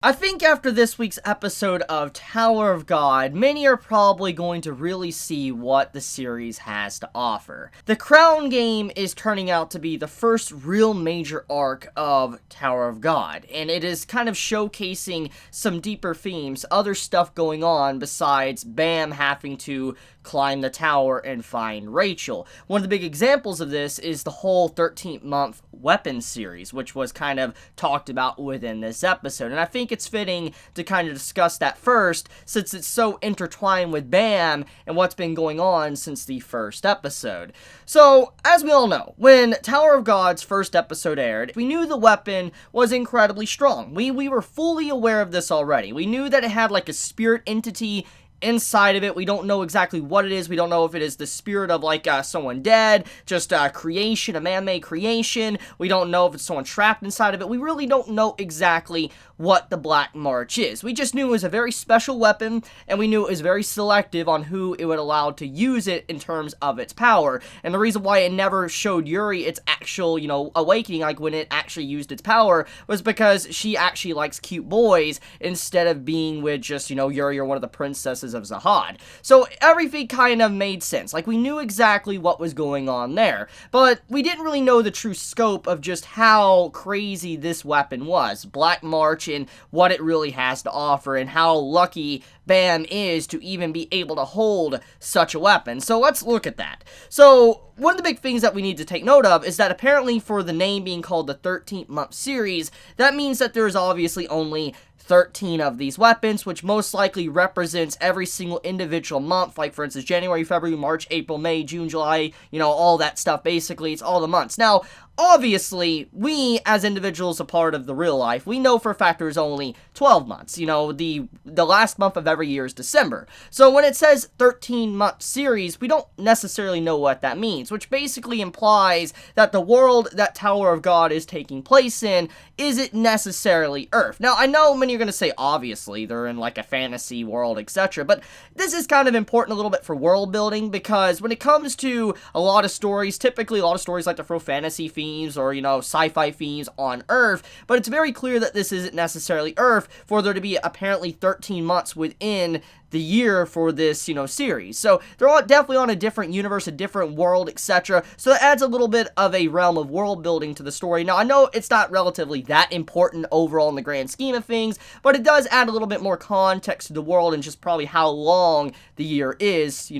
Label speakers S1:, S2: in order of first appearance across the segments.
S1: I think after this week's episode of Tower of God, many are probably going to really see what the series has to offer. The Crown game is turning out to be the first real major arc of Tower of God, and it is kind of showcasing some deeper themes, other stuff going on besides Bam having to climb the tower and find Rachel. One of the big examples of this is the whole 13th month weapons series, which was kind of talked about within this episode, and I think it's fitting to kind of discuss that first, since it's so intertwined with Bam and what's been going on since the first episode. So, as we all know, when Tower of God's first episode aired, we knew the weapon was incredibly strong. We were fully aware of this already. We knew that it had like a spirit entity inside of it. We don't know exactly what it is. We don't know if it is the spirit of like someone dead, just a creation, a man-made creation. We don't know if it's someone trapped inside of it. We really don't know exactly what the Black March is. We just knew it was a very special weapon, and we knew it was very selective on who it would allow to use it in terms of its power. And the reason why it never showed Yuri its actual, awakening, like when it actually used its power, was because she actually likes cute boys instead of being with just, Yuri or one of the princesses of Zahad. So everything kind of made sense. Like, we knew exactly what was going on there, but we didn't really know the true scope of just how crazy this weapon was. Black March and what it really has to offer, and how lucky Bam is to even be able to hold such a weapon. So let's look at that. So one of the big things that we need to take note of is that apparently for the name being called the 13th month series, that means that there's obviously only 13 of these weapons, which most likely represents every single individual month, like for instance January, February, March, April, May, June, July, all that stuff. Basically, it's all the months. Now, obviously, we as individuals a part of the real life, we know for a fact there's only 12 months. The last month of every year is December. So when it says 13-month series, we don't necessarily know what that means, which basically implies that the world that Tower of God is taking place in isn't necessarily Earth. Now, I know many are going to say, obviously, they're in like a fantasy world, etc., but this is kind of important a little bit for world building, because when it comes to a lot of stories, typically a lot of stories like to throw fantasy themes or, sci-fi themes on Earth, but it's very clear that this isn't necessarily Earth for there to be apparently 13 months within the year for this, series. So they're all definitely on a different universe, a different world, etc. So that adds a little bit of a realm of world building to the story. Now, I know it's not relatively that important overall in the grand scheme of things, but it does add a little bit more context to the world and just probably how long the year is,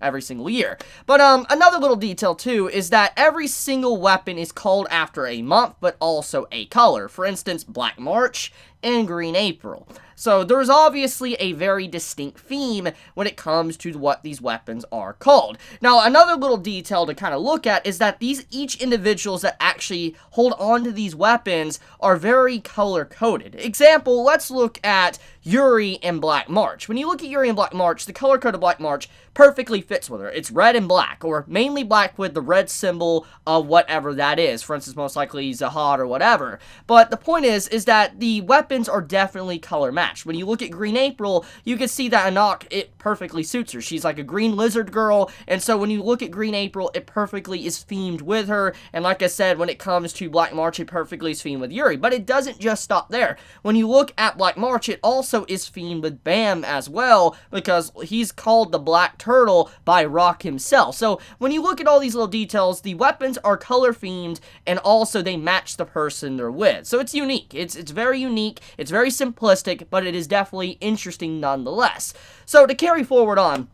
S1: every single year. But another little detail too is that every single weapon is called after a month, but also a color. For instance, Black March and Green April. So there's obviously a very distinct theme when it comes to what these weapons are called. Now, another little detail to kind of look at is that each individuals that actually hold on to these weapons are very color-coded. Example, let's look at Yuri and Black March. When you look at Yuri and Black March, the color code of Black March perfectly fits with her. It's red and black, or mainly black with the red symbol of whatever that is. For instance, most likely Zahad or whatever. But the point is that the weapons are definitely color matched. When you look at Green April, you can see that Anak, it perfectly suits her. She's like a green lizard girl, and so when you look at Green April, it perfectly is themed with her. And like I said, when it comes to Black March, it perfectly is themed with Yuri. But it doesn't just stop there. When you look at Black March, it also is themed with Bam as well, because he's called the Black Turtle by Rock himself. So when you look at all these little details, the weapons are color themed, and also they match the person they're with. So it's unique. It's very unique. It's very simplistic, but it is definitely interesting nonetheless. So to carry forward on,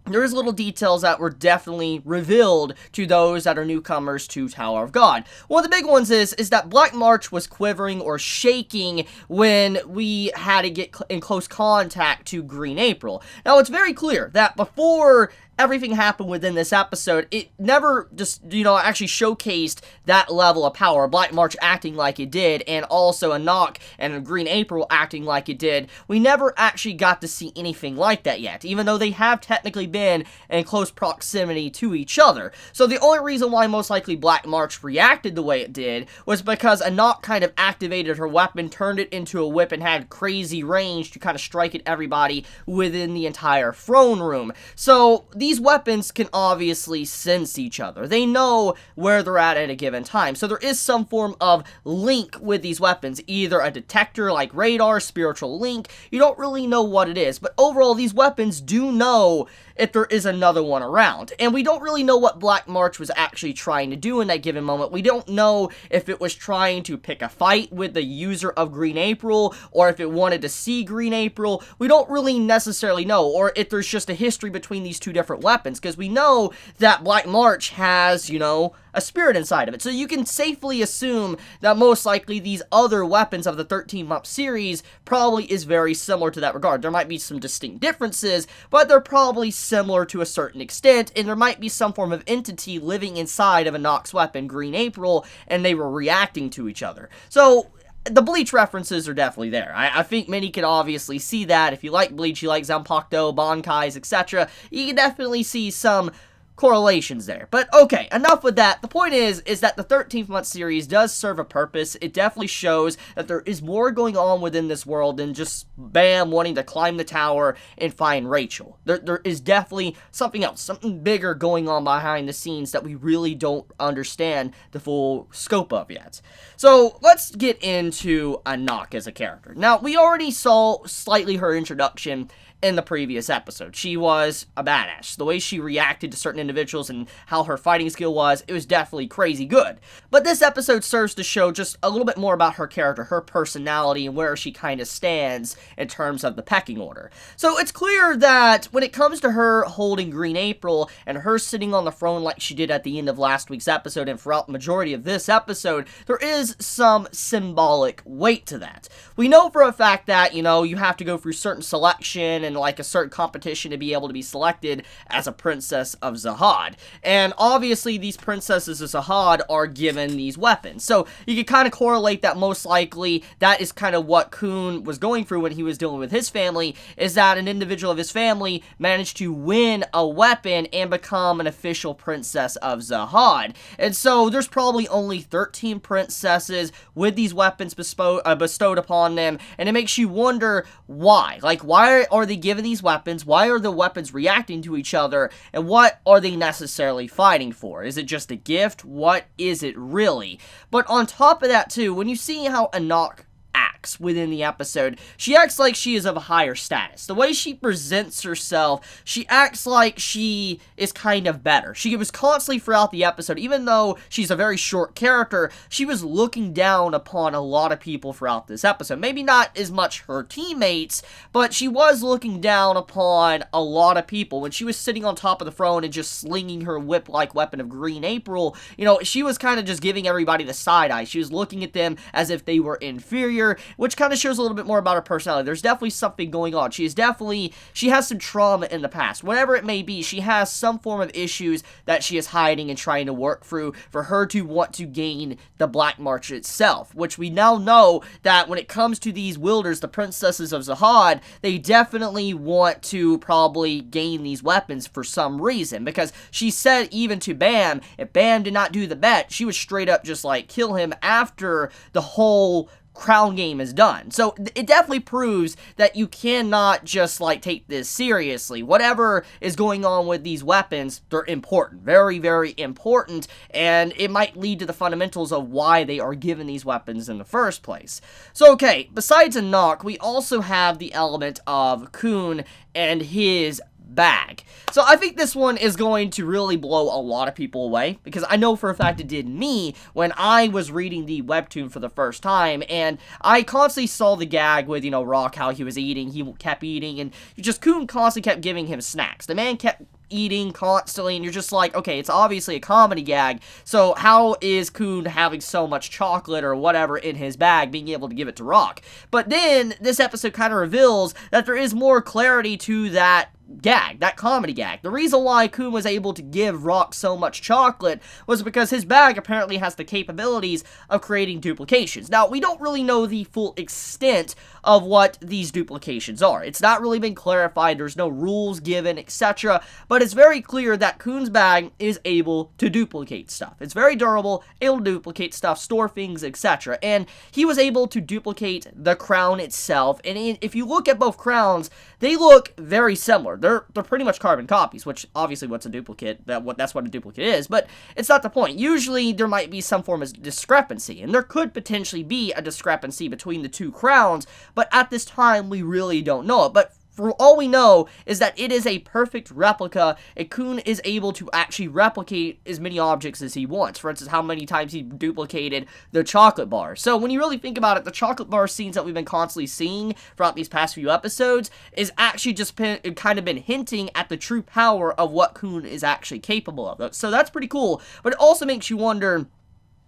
S1: there's little details that were definitely revealed to those that are newcomers to Tower of God. One of the big ones is that Black March was quivering or shaking when we had to get in close contact to Green April. Now, it's very clear that before everything happened within this episode, it never just, actually showcased that level of power. Black March acting like it did, and also Anak and Green April acting like it did. We never actually got to see anything like that yet, even though they have technically been in close proximity to each other. So the only reason why most likely Black March reacted the way it did was because Anak kind of activated her weapon, turned it into a whip, and had crazy range to kind of strike at everybody within the entire throne room. So these these weapons can obviously sense each other. They know where they're at a given time. So there is some form of link with these weapons, either a detector like radar, spiritual link. You don't really know what it is, but overall these weapons do know if there is another one around. And we don't really know what Black March was actually trying to do in that given moment. We don't know if it was trying to pick a fight with the user of Green April, or if it wanted to see Green April. We don't really necessarily know, or if there's just a history between these two different weapons, because we know that Black March has, you know, a spirit inside of it. So you can safely assume that most likely these other weapons of the 13-month series probably is very similar to that regard. There might be some distinct differences, but they're probably similar to a certain extent, and there might be some form of entity living inside of a Nox weapon, Green April, and they were reacting to each other. So the Bleach references are definitely there. I think many can obviously see that. If you like Bleach, you like Zanpakuto, Bankais, etc., you can definitely see some correlations there. But okay, enough with that. The point is that the 13th month series does serve a purpose. It definitely shows that there is more going on within this world than just Bam wanting to climb the tower and find Rachel. There is definitely something else, something bigger going on behind the scenes that we really don't understand the full scope of yet. So let's get into Anak as a character. Now, we already saw slightly her introduction in the previous episode. She was a badass. The way she reacted to certain individuals and how her fighting skill was, it was definitely crazy good. But this episode serves to show just a little bit more about her character, her personality, and where she kind of stands in terms of the pecking order. So it's clear that when it comes to her holding Green April and her sitting on the throne like she did at the end of last week's episode and throughout the majority of this episode, there is some symbolic weight to that. We know for a fact that, you know, you have to go through certain selection and like a certain competition to be able to be selected as a princess of Zahad. And obviously these princesses of Zahad are given these weapons. So you can kind of correlate that most likely that is kind of what Kun was going through when he was dealing with his family, is that an individual of his family managed to win a weapon and become an official princess of Zahad. And so there's probably only 13 princesses with these weapons bestowed upon them, and it makes you wonder why. Like, why are they given these weapons? Why are the weapons reacting to each other? And what are they necessarily fighting for? Is it just a gift? What is it really? But on top of that too, when you see how Anak acts within the episode, she acts like she is of a higher status. The way she presents herself, she acts like she is kind of better. She was constantly throughout the episode, even though she's a very short character, she was looking down upon a lot of people throughout this episode. Maybe not as much her teammates, but she was looking down upon a lot of people. When she was sitting on top of the throne and just slinging her whip-like weapon of Green April, you know, she was kind of just giving everybody the side eye. She was looking at them as if they were inferior, which kind of shows a little bit more about her personality. There's definitely something going on. She has some trauma in the past. Whatever it may be, she has some form of issues that she is hiding and trying to work through for her to want to gain the Black March itself, which we now know that when it comes to these wielders, the princesses of Zahad, they definitely want to probably gain these weapons for some reason, because she said even to Bam, if Bam did not do the bet, she would straight up just like kill him after the whole crown game is done. So it definitely proves that you cannot just like take this seriously. Whatever is going on with these weapons, they're important. Very, very important, and it might lead to the fundamentals of why they are given these weapons in the first place. So okay, besides Anak, we also have the element of Kun and his bag. So I think this one is going to really blow a lot of people away, because I know for a fact it did me when I was reading the webtoon for the first time, and I constantly saw the gag with, you know, Rock, how he was eating, he kept eating, and Kun constantly kept giving him snacks. The man kept eating constantly, and you're just like, okay, it's obviously a comedy gag, so how is Kun having so much chocolate or whatever in his bag, being able to give it to Rock? But then, this episode kind of reveals that there is more clarity to that gag, that comedy gag. The reason why Kun was able to give Rock so much chocolate was because his bag apparently has the capabilities of creating duplications. Now, we don't really know the full extent of what these duplications are. It's not really been clarified, there's no rules given, etc., but it's very clear that Kun's bag is able to duplicate stuff. It's very durable, able to duplicate stuff, store things, etc., and he was able to duplicate the crown itself, and if you look at both crowns, they look very similar. similar. They're pretty much carbon copies, which obviously what's a duplicate, that's what a duplicate is, but it's not the point. Usually there might be some form of discrepancy, and there could potentially be a discrepancy between the two crowns, but at this time we really don't know it. But for all we know is that it is a perfect replica, and Kun is able to actually replicate as many objects as he wants. For instance, how many times he duplicated the chocolate bar. So when you really think about it, the chocolate bar scenes that we've been constantly seeing throughout these past few episodes is actually just kind of been hinting at the true power of what Kun is actually capable of. So that's pretty cool, but it also makes you wonder,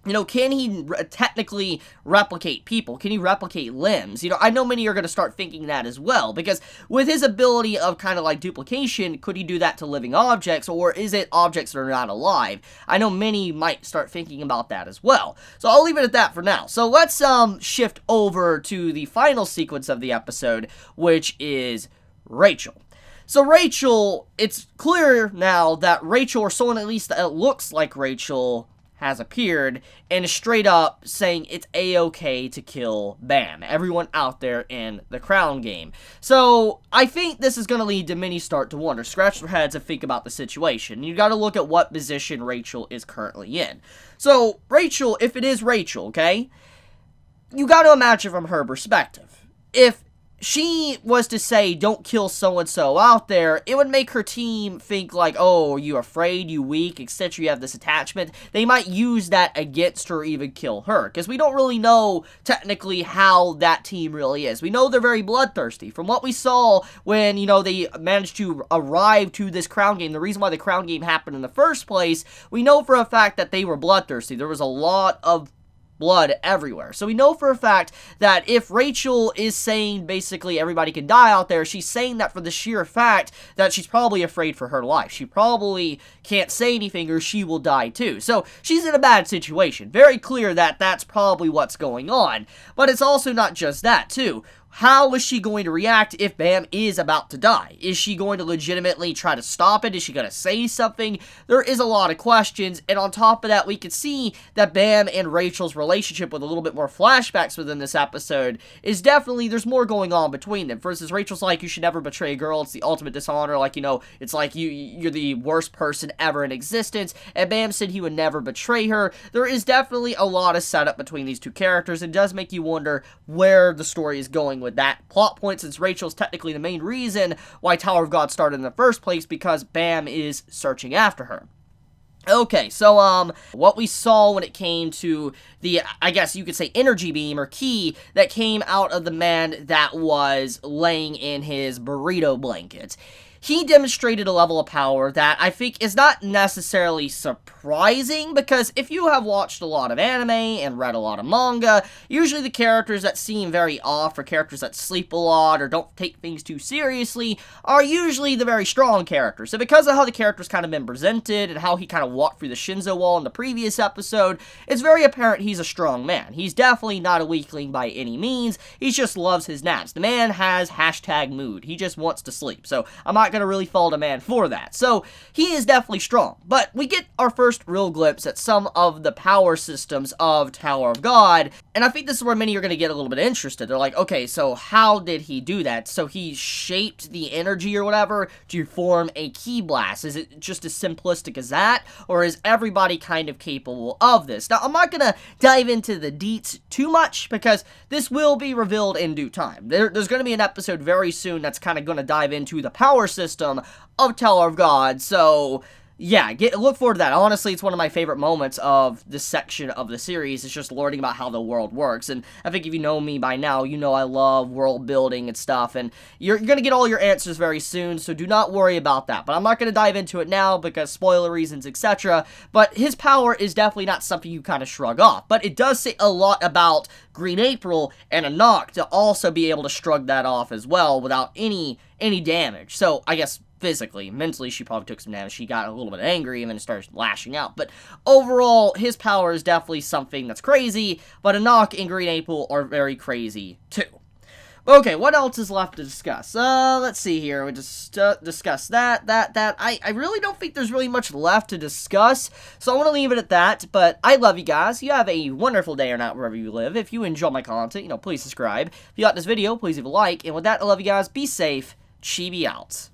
S1: you know, can he technically replicate people? Can he replicate limbs? You know, I know many are going to start thinking that as well, because with his ability of kind of like duplication, could he do that to living objects, or is it objects that are not alive? I know many might start thinking about that as well. So I'll leave it at that for now. So let's shift over to the final sequence of the episode, which is Rachel. So Rachel, it's clear now that Rachel, or someone at least that looks like Rachel, has appeared and is straight up saying it's a-okay to kill Bam, everyone out there in the Crown game. So I think this is going to lead to many start to wonder, scratch their heads and think about the situation. You got to look at what position Rachel is currently in. So Rachel, if it is Rachel, okay, you got to imagine from her perspective. If she was to say, don't kill so-and-so out there, it would make her team think like, oh, are you afraid, you weak, etc., you have this attachment. They might use that against her or even kill her, because we don't really know technically how that team really is. We know they're very bloodthirsty. From what we saw when, you know, they managed to arrive to this Crown game, the reason why the Crown game happened in the first place, we know for a fact that they were bloodthirsty. There was a lot of blood everywhere. So we know for a fact that if Rachel is saying basically everybody can die out there, she's saying that for the sheer fact that she's probably afraid for her life. She probably can't say anything or she will die too. So she's in a bad situation. Very clear that that's probably what's going on. But it's also not just that too. How is she going to react if Bam is about to die? Is she going to legitimately try to stop it? Is she going to say something? There is a lot of questions, and on top of that, we can see that Bam and Rachel's relationship, with a little bit more flashbacks within this episode, is definitely, there's more going on between them. For instance, Rachel's like, you should never betray a girl, it's the ultimate dishonor, like, you know, it's like you're the worst person ever in existence, and Bam said he would never betray her. There is definitely a lot of setup between these two characters, and it does make you wonder where the story is going with that plot point, since Rachel's technically the main reason why Tower of God started in the first place, because Bam is searching after her. Okay, so, what we saw when it came to the, I guess you could say, energy beam or key that came out of the man that was laying in his burrito blanket. He demonstrated a level of power that I think is not necessarily surprising, because if you have watched a lot of anime and read a lot of manga, usually the characters that seem very off, or characters that sleep a lot or don't take things too seriously, are usually the very strong characters. So because of how the character's kind of been presented and how he kind of walked through the Shinzo wall in the previous episode, it's very apparent he's a strong man. He's definitely not a weakling by any means. He just loves his naps. The man has #mood. He just wants to sleep. So I'm not gonna really fault a man for that. So he is definitely strong. But we get our first real glimpse at some of the power systems of Tower of God, and I think this is where many are gonna get a little bit interested. They're like, okay, so how did he do that? So he shaped the energy or whatever to form a ki blast. Is it just as simplistic as that, or is everybody kind of capable of this? Now, I'm not gonna dive into the deets too much, because this will be revealed in due time. There's gonna be an episode very soon that's kind of gonna dive into the power system of Tower of God, so yeah, look forward to that. Honestly, it's one of my favorite moments of this section of the series. It's just learning about how the world works. And I think if you know me by now, you know I love world building and stuff. And you're going to get all your answers very soon, so do not worry about that. But I'm not going to dive into it now because spoiler reasons, etc. But his power is definitely not something you kind of shrug off. But it does say a lot about Green April and Anak to also be able to shrug that off as well without any damage. So I guess physically, mentally, she probably took some damage. She got a little bit angry and then started lashing out. But overall, his power is definitely something that's crazy, but Anak and Green April are very crazy too. Okay, what else is left to discuss? Let's see here. We just discussed that. I really don't think there's really much left to discuss, so I want to leave it at that. But I love you guys. You have a wonderful day or night wherever you live. If you enjoy my content, please subscribe. If you like this video, please leave a like. And with that, I love you guys. Be safe. Chibi out.